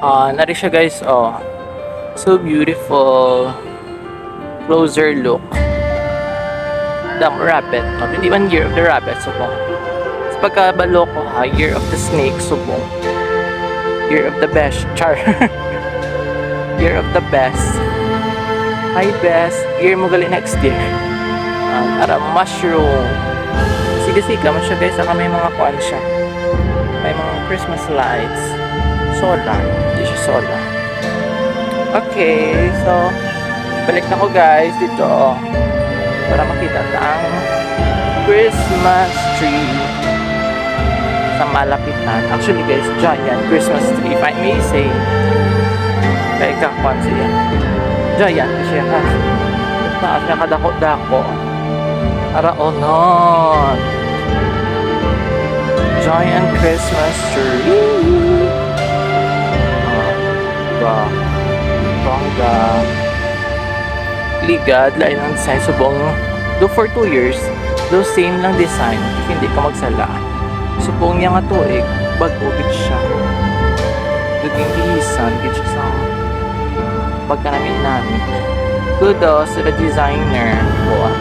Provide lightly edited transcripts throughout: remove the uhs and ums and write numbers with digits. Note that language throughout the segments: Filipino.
Nari siya guys, oh. So beautiful. Closer look. The rabbit. 21 year of the rabbit, subong. Sa pagkabalo ko ha, year of the snake, subong. Year of the best, char. Year of the best. Hi best. Year mo gali next year. Ara mushroom. Siga-siga man siya guys, saka may mga kuan siya. May mga Christmas lights. Solar. Hindi siya solar. Okay, so balik na ko guys dito para makita ang Christmas tree sa malapitan. Actually guys, giant Christmas tree if I may say. Kaya kakpan siya. Giant siya ha. Taas niya kadako-dako. Para onon. Giant Christmas tree. Bongga. Ligad, lain ang design. Subong, do for 2 years, do same lang design. Hindi ka magsala. Subong niya nga tuig, bag-ubit siya. Duging bihisan, gid siya sa pagkanamin. Kudos to the designer. Buwa.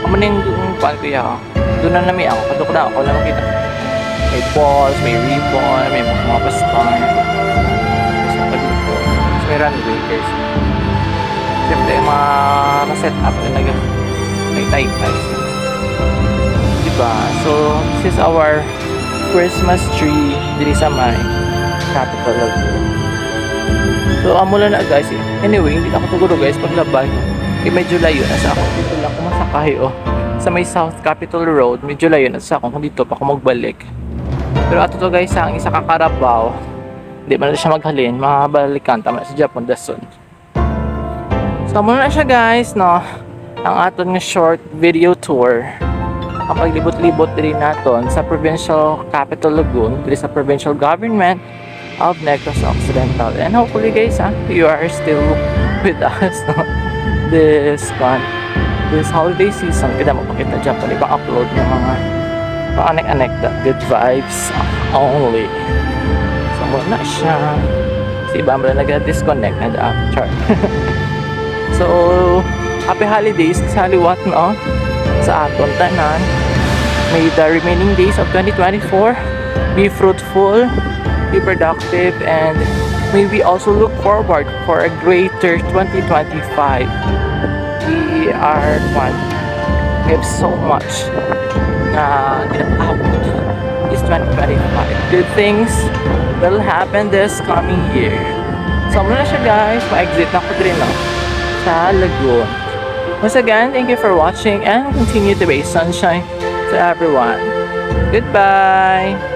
Amo na yung paan ko ya. Doon na namin ako. Kadok na ako na makita. May balls, may ribbon, may mga pastar. Sa pagliko. So, may runway guys. Siyempre, yung mga set up na may tay-tay. Diba? So, this is our Christmas tree dito sa may capital of So, mula na guys. Anyway, hindi na ako tuguro guys paglabay. Medyo layo na sa ako. Dito lang kumasakay sa may South Capitol Road. Medyo layo na sa ako kung dito pa ako magbalik. Pero ato to guys, ang isa kakarabaw. Hindi man na siya maghalin. Mabalikan. Tama na sa Japan dason. So, muna na siya guys, no? Ang aton nga short video tour. Ang paglibot-libot din naton sa Provincial Capital Lagoon, dito sa Provincial Government of Negros Occidental. And hopefully guys, you are still with us, no? This holiday season. Kita mo pakita dyan pa ibang upload ng mga anek-anek that good vibes only. So, muna siya. Si iba mo na nag-disconnect na da. Char. So, happy holidays sa haliwat, no? Sa aton tanan. May the remaining days of 2024 be fruitful, be productive, and may we also look forward for a greater 2025. We have so much na inaabot this 2025. Good things will happen this coming year. So, muna na siya guys. Ma-exit na ko rin, no? Sa lagoon. Once again, thank you for watching and continue to be sunshine to everyone. Goodbye!